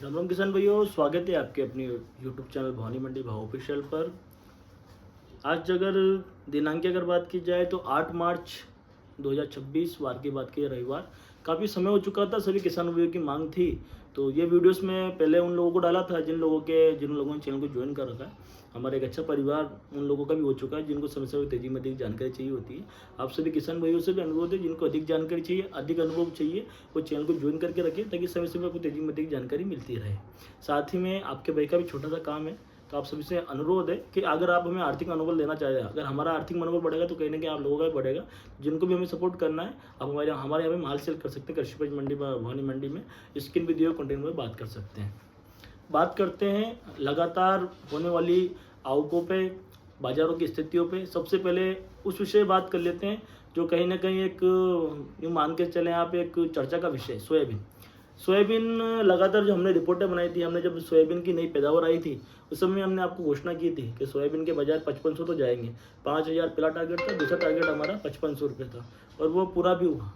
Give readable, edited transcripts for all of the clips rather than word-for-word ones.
राम राम किसान भाइयों, स्वागत है आपके अपनी यूट्यूब चैनल भवानी मंडी भाव ऑफिशियल पर। आज अगर दिनांक की अगर बात की जाए तो 8 मार्च 2026 वार की बात की रविवार। काफ़ी समय हो चुका था, सभी किसान भाइयों की मांग थी। तो ये वीडियोस में पहले उन लोगों को डाला था जिन लोगों ने चैनल को ज्वाइन कर रखा है। हमारा एक अच्छा परिवार उन लोगों का भी हो चुका है जिनको समय समय तेजी में अधिक जानकारी चाहिए होती है। आप सभी किसान भाइयों से भी अनुरोध है, जिनको अधिक जानकारी चाहिए, अधिक अनुभव चाहिए, वो चैनल को ज्वाइन करके रखें ताकि समय समय आपको तेजी में अधिक जानकारी मिलती रहे। साथ ही में आपके भाई का भी छोटा सा काम है, तो आप सभी से अनुरोध है कि अगर आप हमें आर्थिक मनोबल देना चाह रहे हैं, अगर हमारा आर्थिक मनोबल बढ़ेगा तो कहीं ना कहीं आप लोगों का भी बढ़ेगा। जिनको भी हमें सपोर्ट करना है, आप हमारे यहाँ पे माल सेल कर सकते हैं कृषि उपज मंडी भवानी मंडी में। स्क्रीन भी दिए कंटेंट में बात कर सकते हैं। बात करते हैं लगातार होने वाली आवकों पे, बाजारों की स्थितियों पे। सबसे पहले उस विषय बात कर लेते हैं जो कहीं ना कहीं एक यूँ मान के चले आप एक चर्चा का विषय, सोयाबीन। सोयाबीन लगातार जो हमने रिपोर्टें बनाई थी, हमने जब सोयाबीन की नई पैदावार आई थी उस समय हमने आपको घोषणा की थी कि सोयाबीन के बाजार 5500 तो जाएंगे। 5000 पहला टारगेट था, दूसरा टारगेट हमारा 5500 रुपये था और वो पूरा भी हुआ।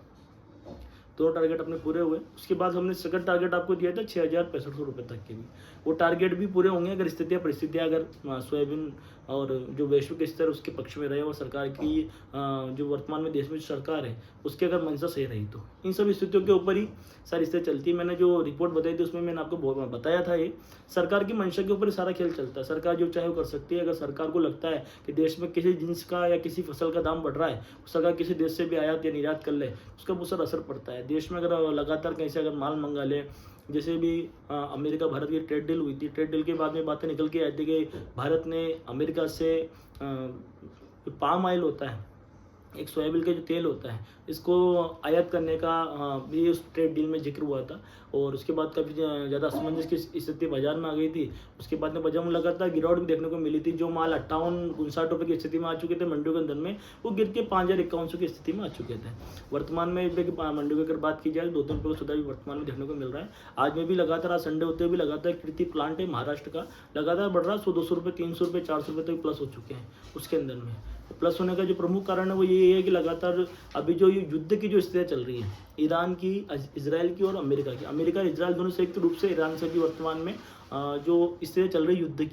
दोनों टारगेट अपने पूरे हुए। उसके बाद हमने सेकंड टारगेट आपको दिया था 6500 रुपये तक के भी। वो टारगेट भी पूरे होंगे अगर परिस्थितियाँ अगर सोयाबीन और जो वैश्विक स्तर उसके पक्ष में रहे और सरकार की जो वर्तमान में देश में जो सरकार है उसकी अगर मंशा सही रही तो इन सब स्थितियों के ऊपर ही सारी स्थिति चलती है। मैंने जो रिपोर्ट बताई थी उसमें मैंने आपको बताया था, ये सरकार की मंशा के ऊपर ही सारा खेल चलता है। सरकार जो चाहे वो कर सकती है। अगर सरकार को लगता है कि देश में किसी जिन्स का या किसी फसल का दाम बढ़ रहा है, सरकार किसी देश से भी आयात या निर्यात कर ले, उसका बहुत सारा असर पड़ता है। देश में अगर लगातार कहीं से अगर माल मंगा ले, जैसे भी अमेरिका भारत की ट्रेड डील हुई थी, ट्रेड डील के बाद में बातें निकल के आई थी कि भारत ने अमेरिका से पाम ऑयल होता है, एक सोयाबीन का जो तेल होता है, इसको आयात करने का भी उस ट्रेड डील में जिक्र हुआ था। और उसके बाद काफ़ी ज़्यादा असमंजस की स्थिति बाजार में आ गई थी। उसके बाद में बाजार में लगातार गिरावट भी देखने को मिली थी। जो माल 58-59 रुपये की स्थिति में आ चुके थे मंडियों के अंदर में, वो गिर के 5051 की स्थिति में आ चुके थे। वर्तमान में मंडियों की अगर बात की जाए 2-3 रुपये का सुधार भी वर्तमान में देखने को मिल रहा है। आज में भी लगातार, आज संडे होते हुए भी लगातार कृषि प्लांट है महाराष्ट्र का, लगातार बढ़ रहा है। 100-200 रुपये, 300 रुपये, 400 रुपये तक प्लस हो चुके हैं उसके अंदर में। प्लस होने का जो प्रमुख कारण है वो ये है कि लगातार अभी जो ये युद्ध की जो स्थितियाँ चल रही हैं, ईरान की, इजराइल की और अमेरिका की, अमेरिका और इजराइल दोनों संयुक्त रूप से ईरान से भी वर्तमान में जो स्थितियाँ चल रही है युद्ध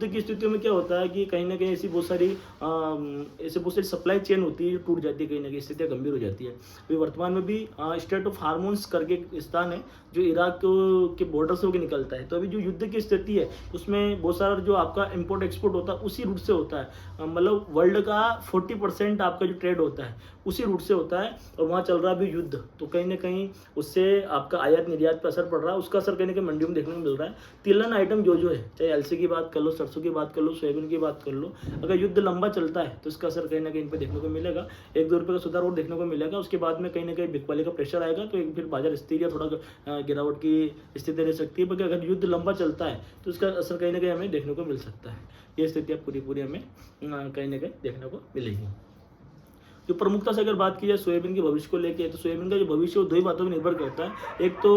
की स्थितियों में क्या होता है कि कहीं ना कहीं ऐसी बहुत सारी सप्लाई चेन होती है जो टूट जाती है, कहीं ना कहीं स्थितियाँ गंभीर हो जाती है। अभी वर्तमान में भी स्टेट ऑफ हार्मोन्स करके एक स्थान है जो इराक के बॉर्डर से होकर निकलता है। तो अभी जो युद्ध की स्थिति है उसमें बहुत सारा जो आपका इम्पोर्ट एक्सपोर्ट होता है उसी रूट से होता है। मतलब वर्ल्ड का 40% आपका जो ट्रेड होता है उसी रूट से होता है और वहाँ चल रहा है अभी युद्ध। तो कहीं ना कहीं उससे आपका आयात निर्यात पर असर पड़ रहा है, उसका असर कहीं ना कहीं मंडियों में देखने को मिल रहा है। तिलहन आइटम जो है, चाहे एलसी की बात कर लो, सरसों की बात कर लो, सोयाबीन की बात कर लो, अगर युद्ध लंबा चलता है तो इसका असर कहीं ना कहीं इन पर देखने को मिलेगा। 1-2 रुपये का सुधार और देखने को मिलेगा। उसके बाद में कहीं ना कहीं बिकवाली का प्रेशर आएगा तो एक फिर बाजार स्थिर या थोड़ा गिरावट की स्थिति रह सकती है। बल्कि अगर युद्ध लंबा चलता है तो इसका असर कहीं ना कहीं हमें देखने को मिल सकता है। ये स्थितियाँ पूरी हमें कहीं ना कहीं देखने को मिलेगी। जो प्रमुखता से अगर बात की जाए सोयाबीन के भविष्य को लेके, तो सोयाबीन का जो भविष्य वो 2 ही बातों पर निर्भर करता है। एक तो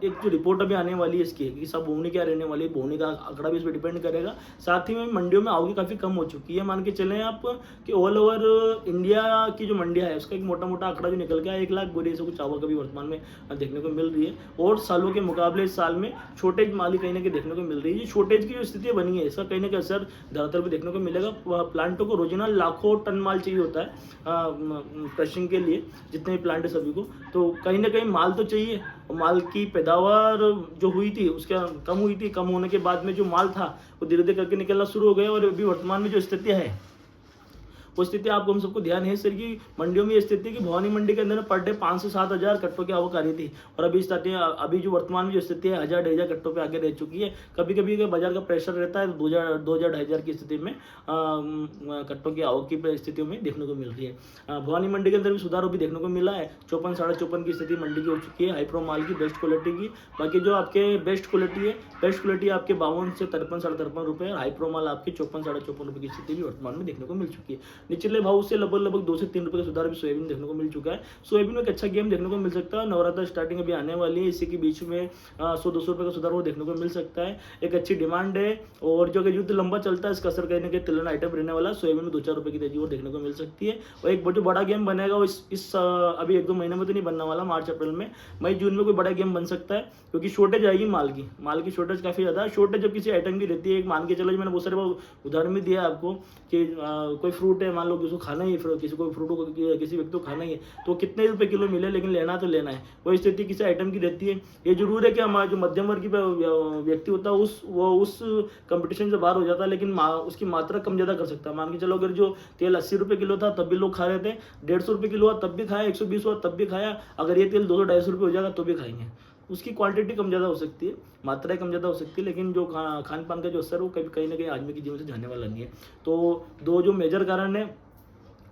एक जो रिपोर्ट अभी आने वाली है इसकी कि सब बोवनी क्या रहने वाली है, बोवनी का आंकड़ा भी इस पर डिपेंड करेगा। साथ ही में मंडियों में आवक काफ़ी कम हो चुकी है। मान के चलें आप कि ऑल ओवर इंडिया की जो मंडियाँ है उसका एक मोटा आंकड़ा जो निकल गया 1 लाख बोरी से कुछ आवक अभी वर्तमान में देखने को मिल रही है। और सालों के मुकाबले इस साल में शॉर्टेज माल कहीं ना कहीं देखने को मिल रही है। शॉर्टेज की जो स्थिति बनी है इसका कहीं ना कहीं असर ज़्यादातर भी देखने को मिलेगा। प्लांटों को रोजाना लाखों टन माल चाहिए होता है क्रशिंग के लिए, जितने भी प्लांट है सभी को, तो कहीं ना कहीं माल तो चाहिए। माल की पैदावार जो हुई थी उसके कम हुई थी, कम होने के बाद में जो माल था वो धीरे धीरे करके निकलना शुरू हो गया। और अभी वर्तमान में जो स्थितियाँ है वो स्थिति आपको हम सबको ध्यान है सर की मंडियों में ये स्थिति कि भवानी मंडी के अंदर पर डे 5 से 7 हज़ार कट्टों की आवक आ रही थी और अभी जो वर्तमान में जो स्थिति है 1000-1500 कट्टों पे आगे रह चुकी है। कभी कभी बाजार का प्रेशर रहता है 2000-2500 की स्थिति में कट्टों की आवक की स्थितियों में देखने को मिल रही है। भवानी मंडी के अंदर भी सुधार भी देखने को मिला है। 54-54 की स्थिति मंडी की हो चुकी है, हाईप्रो माल की, बेस्ट क्वालिटी की। बाकी जो आपके बेस्ट क्वालिटी आपके 52 से 53-53.5 रुपये और हाईप्रो माल आपकी 54-54 रुपये की स्थिति भी वर्तमान में देखने को मिल चुकी है। निचले भाव से लगभग 2 से 3 रुपये का सुधार भी सोयाबीन देखने को मिल चुका है। सोयाबीन में एक अच्छा गेम देखने को मिल सकता है। नवरात्र स्टार्टिंग अभी आने वाली है, इसी के बीच में 100-200 रुपये का सुधार वो देखने को मिल सकता है। एक अच्छी डिमांड है और जो कि युद्ध लंबा चलता है इसका असर कहीं ना कहीं तिलहन आइटम रहने वाला, सोयाबीन में 2-4 रुपये की तेजी और देखने को मिल सकती है। और एक जो बड़ा गेम बनेगा वो इस अभी 1-2 महीने में तो नहीं बनने वाला, मार्च अप्रैल में, मई जून में कोई बड़ा गेम बन सकता है, क्योंकि शॉर्टेज आएगी माल की शॉर्टेज काफ़ी ज़्यादा है। शॉर्टेज जब किसी आइटम की रहती है, एक मान के चलो, मैंने बहुत सारे उदाहरण भी दिया आपको कि कोई फ्रूट है, मान लो किसी को खाना ही है, किसी को फ्रूट को किसी व्यक्ति को खाना ही है, तो कितने रुपए किलो मिले लेकिन लेना तो लेना है, वही स्थिति किसी आइटम की रहती है। ये जरूर है कि हमारा जो मध्यम वर्ग की व्यक्ति होता है उस कंपटीशन से बाहर हो जाता है, लेकिन उसकी मात्रा कम ज़्यादा कर सकता है। मान के चलो अगर जो तेल 80 रुपये किलो था तब भी लोग खा रहे थे, 150 रुपये किलो हुआ तब भी खाया, 120 हुआ तब भी खाया, अगर ये तेल 200-250 रुपये हो जाएगा तो भी खाएंगे। उसकी क्वांटिटी कम ज़्यादा हो सकती है, मात्राएं कम ज़्यादा हो सकती है, लेकिन जो खान पान का जो असर वो कहीं ना कहीं आदमी के जीवन से जाने वाला नहीं है। तो दो जो मेजर कारण है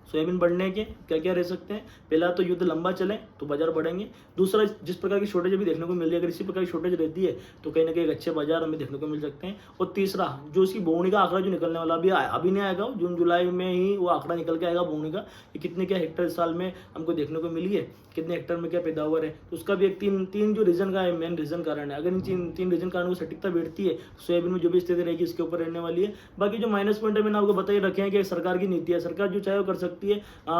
सोयाबीन बढ़ने के क्या क्या रह सकते हैं। पहला तो युद्ध लंबा चले तो बाजार बढ़ेंगे। दूसरा, जिस प्रकार की शॉर्टेज अभी देखने को मिल रही है, अगर इसी प्रकार की शॉर्टेज रहती है तो कहीं ना कहीं एक अच्छे बाजार हमें देखने को मिल सकते हैं। और तीसरा, जो इसकी बोवनी का आंकड़ा जो निकलने वाला अभी नहीं आएगा, जून जुलाई में ही वो आंकड़ा निकल के आएगा बोवनी का, कि कितने क्या हेक्टर इस साल में हमको देखने को मिली है, कितने हेक्टर में क्या पैदावार है। तो उसका भी एक तीन जो रीजन का है, मेन रीजन कारण है। अगर इन तीन रीजन कारण को सटीकता बैठती है, सोयाबीन में जो भी स्थिति रहेगी इसके ऊपर रहने वाली है। बाकी जो माइनस पॉइंट है मैंने आपको बताई रखे हैं कि सरकार की नीति है, सरकार जो चाहे वो कर सकती है।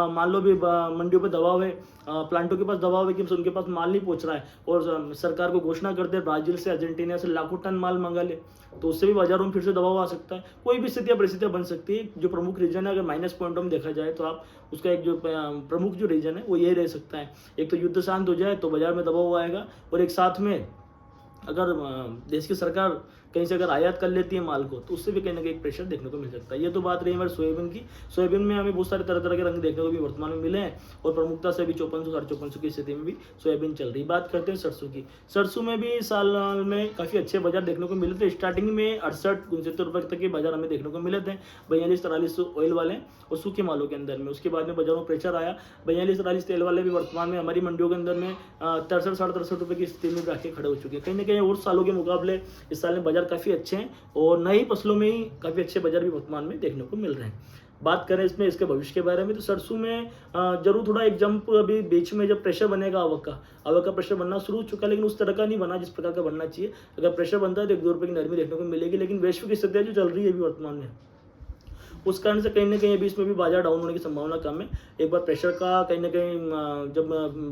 मान लो भी मंडियों पे दबाव है, प्लांटों के पास दबाव है कि उनके पास माल नहीं पहुंच रहा है, और सरकार को घोषणा कर दे ब्राजील से अर्जेंटीना से लाखों टन माल मंगा ले, तो उससे भी बाजारों में फिर से दबाव आ सकता है। कोई भी परिस्थितियां बन सकती है। जो प्रमुख रीजन है, अगर माइनस पॉइंट में देखा जाए तो आप उसका एक जो प्रमुख जो रीजन है वो ये रह सकता है। एक तो युद्ध शांत हो जाए तो बाजार में दबाव आएगा, और एक साथ में अगर देश की सरकार कहीं से अगर आयात कर लेती है माल को, तो उससे भी कहीं ना कहीं एक प्रेशर देखने को मिल सकता है। ये तो बात रही हमारे सोयाबीन की। सोयाबीन में हमें बहुत सारे तरह तरह के रंग देखने को भी वर्तमान में मिले हैं, और प्रमुखता से भी 5400-5400 की स्थिति में भी सोयाबीन चल रही। बात करते हैं सरसों की। सरसों में भी साल में काफ़ी अच्छे बाजार देखने को मिले थे। स्टार्टिंग में 68-69 रुपये तक के बाजार हमें देखने को मिले थे, 42-43 ऑयल वाले और सूखे मालों के अंदर में। उसके बाद में बाजारों में प्रेशर आया, 42-43 तेल वाले भी वर्तमान में हमारी मंडियों के अंदर में 63-63 रुपये की स्थिति में जाके खड़े हो चुके हैं। कहीं ना कहीं और सालों के मुकाबले इस साल में बाजार काफ़ी अच्छे हैं, और नई फसलों में ही काफ़ी अच्छे बाजार भी वर्तमान में देखने को मिल रहे हैं। बात करें इसके भविष्य के बारे में, तो सरसों में जरूर थोड़ा एक जंप अभी बीच में जब प्रेशर बनेगा, आवक का प्रेशर बनना शुरू हो चुका है, लेकिन उस तरह का नहीं बना जिस प्रकार का बनना चाहिए। अगर प्रेशर बनता है तो 1-2 रुपये की नरमी देखने को मिलेगी, लेकिन वैश्विक स्थितियाँ जो चल रही है अभी वर्तमान में, उस कारण से कहीं ना कहीं अभी इसमें भी बाजार डाउन होने की संभावना कम है। एक बार प्रेशर का कहीं ना कहीं जब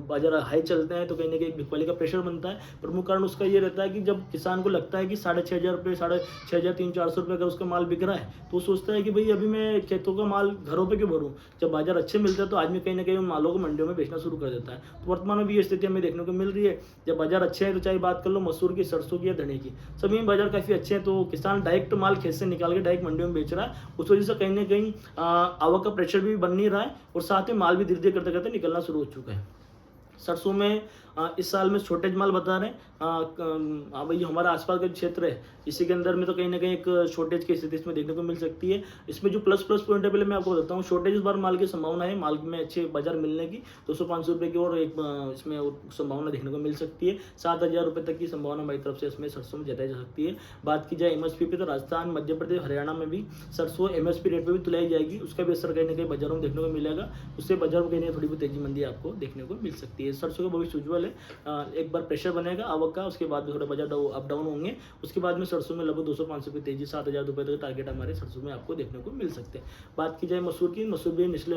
बाजार हाई चलते हैं तो कहीं ना कहीं बिकवाली का प्रेशर बनता है। प्रमुख कारण उसका ये रहता है कि जब किसान को लगता है कि 6,500 रुपये, 6,300-400 रुपये अगर उसका माल बिक रहा है, तो वो सोचता है कि भाई अभी मैं खेतों का माल घरों पर क्यों भरूँ। जब बाजार अच्छे मिलते हैं तो आदमी कहीं ना कहीं उन मालों को मंडियों में बेचना शुरू कर देता है। तो वर्तमान में भी ये स्थिति हमें देखने को मिल रही है। जब बाजार अच्छे हैं तो चाहे बात कर लो मसूर की, सरसों की या धनिया की, सभी में बाजार काफ़ी अच्छे हैं, तो किसान डायरेक्ट माल खेत से निकाल के डायरेक्ट मंडियों में बेच रहा है। उस वजह से कहीं ना कहीं आवक का प्रेशर भी बन नहीं रहा है, और साथ में माल भी धीरे धीरे करते करते निकलना शुरू हो चुका है। सरसों में इस साल में शॉर्टेज माल बता रहे हैं। भाई हमारा आसपास का क्षेत्र है, इसी के अंदर में तो कहीं ना कहीं एक शॉर्टेज की स्थिति इसमें देखने को मिल सकती है। इसमें जो प्लस पॉइंट है, पहले मैं आपको बताता हूँ। शॉर्टेज इस बार माल की संभावना है, माल में अच्छे बाजार मिलने की 200-500 रुपये की, और एक इसमें संभावना देखने को मिल सकती है। 7,000 रुपये तक की संभावना हमारी तरफ से इसमें सरसों में जताई जा सकती है। बात की जाए MSP पे, तो राजस्थान, मध्य प्रदेश, हरियाणा में भी सरसों MSP रेट पर भी तुलाई जाएगी। उसका भी असर कहीं ना कहीं बाजारों में देखने को मिलेगा। उससे बाजार में कहीं ना थोड़ी बहुत तेजी मंदी आपको देखने को मिल सकती है। सरसों का भविष्य उज्ज्वल है। एक बार प्रेशर बनेगा आवक का, उसके बाद में थोड़ा बाजार अप डाउन होंगे। उसके बाद में सरसों में लगभग 200-500 की तेजी, 7,000 रुपये तक टारगेट हमारे सरसों में आपको देखने को मिल सकते हैं। बात की जाए मसूर की, मसूर भी निचले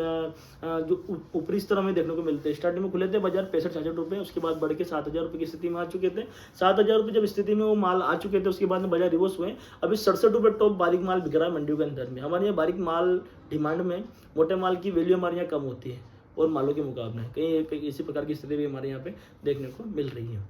जो ऊपरी स्तर हमें देखने को मिलते हैं। स्टार्टिंग में खुले थे बाजार 65-66 रुपये, उसके बाद बढ़ के 7,000 रुपये की स्थिति में आ चुके थे। 7,000 रुपये जब स्थिति में वो माल आ चुके थे, उसके बाद में बाजार रिवर्स हुए। अभी 67 रुपये टॉप बारीक माल बिक रहा है मंडियों के अंदर में। हमारे यहाँ बारीक माल डिमांड में, मोटे माल की वैल्यू हमारे यहाँ कम होती है और मालों के मुकाबले कहीं इसी प्रकार की स्थिति भी हमारे यहाँ पे देखने को मिल रही है।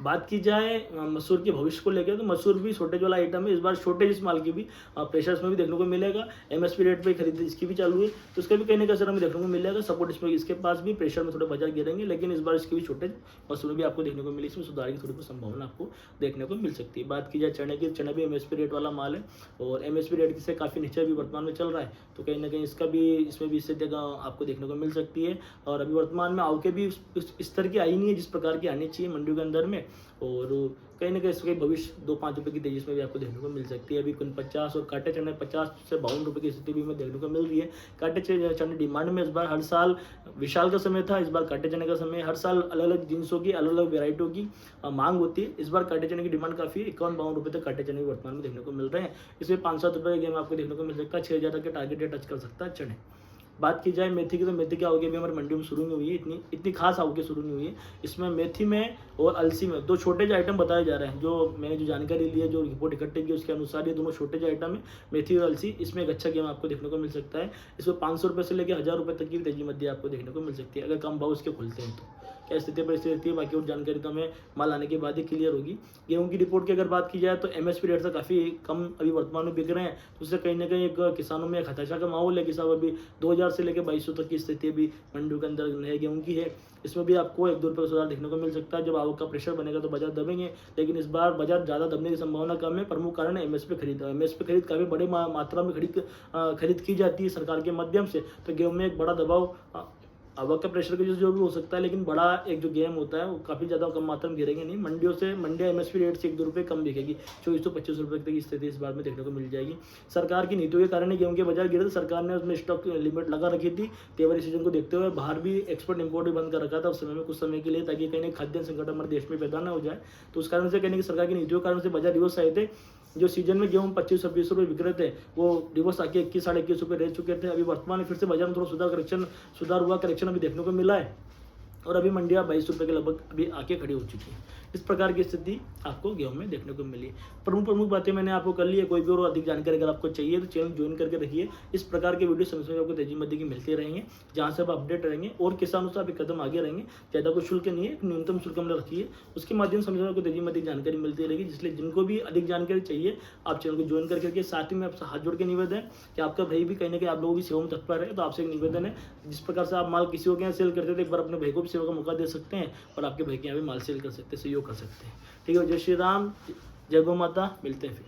बात की जाए मसूर के भविष्य को लेकर, तो मसूर भी शॉर्टेज वाला आइटम है। इस बार शॉर्टेज इस माल की भी प्रेशर इसमें भी देखने को मिलेगा। MSP रेट पे खरीदी इसकी भी चालू है, तो इसका भी कहीं ना कहीं असर हमें देखने को मिलेगा। सपोर्ट इसमें इसके पास भी प्रेशर में थोड़े बाजार गिरेंगे, लेकिन इस बार इसकी भी शॉर्टेज मसूर भी आपको देखने को मिली। इसमें सुधार की थोड़ी बहुत संभावना आपको देखने को मिल सकती है। बात की जाए चने की, चना भी MSP रेट वाला माल है, और MSP रेट से काफ़ी नीचे भी वर्तमान में चल रहा है, तो कहीं ना कहीं इसका भी इसमें भी स्थिति आपको देखने को मिल सकती है। और अभी वर्तमान में आवकें भी इस स्तर की आई नहीं है जिस प्रकार की आनी चाहिए मंडियों के अंदर में, और कहीं ना कहीं इसके भविष्य 2-5 रुपये की तेजी इसमें भी आपको देखने को मिल सकती है। अभी कुल 50 और कांटे चने 50 से 52 रुपये की स्थिति भी में देखने को मिल रही है। कांटे चने डिमांड में इस बार हर साल विशाल का समय था, इस बार कांटे चने का समय। हर साल अलग अलग जिन्सों की अलग अलग वेराइटियों की मांग होती है। इस बार कांटे चने की डिमांड काफ़ी 51-52 रुपये तक कांटे चने वर्तमान में देखने को मिल रहे हैं। इसमें 5-7 रुपये का गेम आपको देखने को मिल सकता है। 6,000 तक के टारगेट रेट टच कर सकता है चने। बात की जाए मेथी की, तो मेथी की आवक भी हमारी मंडी में शुरू नहीं हुई है, इतनी खास आवक शुरू नहीं हुई है। इसमें मेथी में और अलसी में दो छोटे जो आइटम बताए जा रहे हैं, जो मैंने जो जानकारी ली है, जो रिपोर्ट इकट्ठी की उसके अनुसार ये दोनों छोटे जो आइटम है मेथी और अलसी, इसमें एक अच्छा गेम आपको देखने को मिल सकता है। इसमें 500 रुपये से लेकर 1,000 रुपये तक की तेजी मध्य आपको देखने को मिल सकती है, अगर कम भाव उसके खुलते हैं तो। क्या स्थिति परिस्थिति रहती है, बाकी और जानकारी तो हमें माल आने के बाद ही क्लियर होगी। गेहूं की रिपोर्ट की अगर बात की जाए तो एमएसपी रेट से काफ़ी कम अभी वर्तमान में बिक रहे हैं, तो उससे कहीं ना कहीं एक किसानों में एक हताशा का माहौल है कि साहब अभी 2,000 से लेकर 2,200 तक की स्थिति अभी मंडियों के अंदर नए गेहूं की है। इसमें भी आपको 1-2 रुपये का सुधार देखने को मिल सकता है। जब आवक का प्रेशर बनेगा तो बाजार दबेंगे, लेकिन इस बार बाजार ज़्यादा दबने की संभावना कम है। प्रमुख कारण है एमएसपी खरीद। एमएसपी खरीद काफ़ी बड़ी मात्रा में खरीद की जाती है सरकार के माध्यम से, तो गेहूं में एक बड़ा दबाव आवक का प्रेशर की वजह से जरूर हो सकता है, लेकिन बड़ा एक जो गेम होता है वो काफ़ी ज़्यादा कम मात्रा में गिरेंगे नहीं। मंडिया एमएसपी रेट से 1-2 रुपये कम बिकेगी। 2425 रुपये तक की स्थिति इस बार में देखने को मिल जाएगी। सरकार की नीतियों के कारण गेहूं के बाजार गिरे थे। सरकार ने उसमें स्टॉक लिमिट लगा रखी थी त्योहारी सीजन को देखते हुए। बाहर भी एक्सपोर्ट इंपोर्ट भी बंद कर रखा था उस समय में, कुछ समय के लिए, ताकि कहीं खाद्य संकट हमारे देश में पैदा न हो जाए। तो उस कारण से कहने की सरकार की नीतियों के कारण से बाजार रिवर्स आए थे। जो सीजन में गेहूं 25-26 रुपये बिक रहे थे वो रिवर्स आके 21-21.5 रुपये रह चुके थे। अभी वर्तमान में फिर से बाजार में थोड़ा करेक्शन अभी देखने को मिला है, और अभी मंडियाँ 22 रुपये के लगभग अभी आके खड़ी हो चुकी है। इस प्रकार की स्थिति आपको गेहूं में देखने को मिली। प्रमुख बातें मैंने आपको कर ली है। कोई भी और अधिक जानकारी अगर आपको चाहिए तो चैनल ज्वाइन करके रखिए। इस प्रकार के वीडियो समय आपको तेजी मध्य की मिलते रहेंगे, जहां से आप अपडेट रहेंगे और किसानों से आप एक कदम आगे रहेंगे। ज़्यादा कोई शुल्क नहीं है, एक न्यूनतम शुल्क हमने रखी है, उसके माध्यम से आपको तेजी मध्य जानकारी मिलती रहेगी। इसलिए जिनको भी अधिक जानकारी चाहिए आप चैनल को ज्वाइन करके रखिए। साथ ही में आपसे हाथ जोड़ के निवेदन है कि आपका भाई भी कहीं ना कहीं आप लोगों की सेवा में तत्पर है, तो आपसे एक निवेदन है, जिस प्रकार से आप माल किसी को यहाँ सेल करते थे, एक बार अपने भाई को भी सेवा का मौका दे सकते हैं और आपके भाई के यहाँ भी माल सेल कर सकते हैं, सहयोग कर सकते हैं। ठीक है, जय श्री राम, जय गौ माता, मिलते हैं फिर।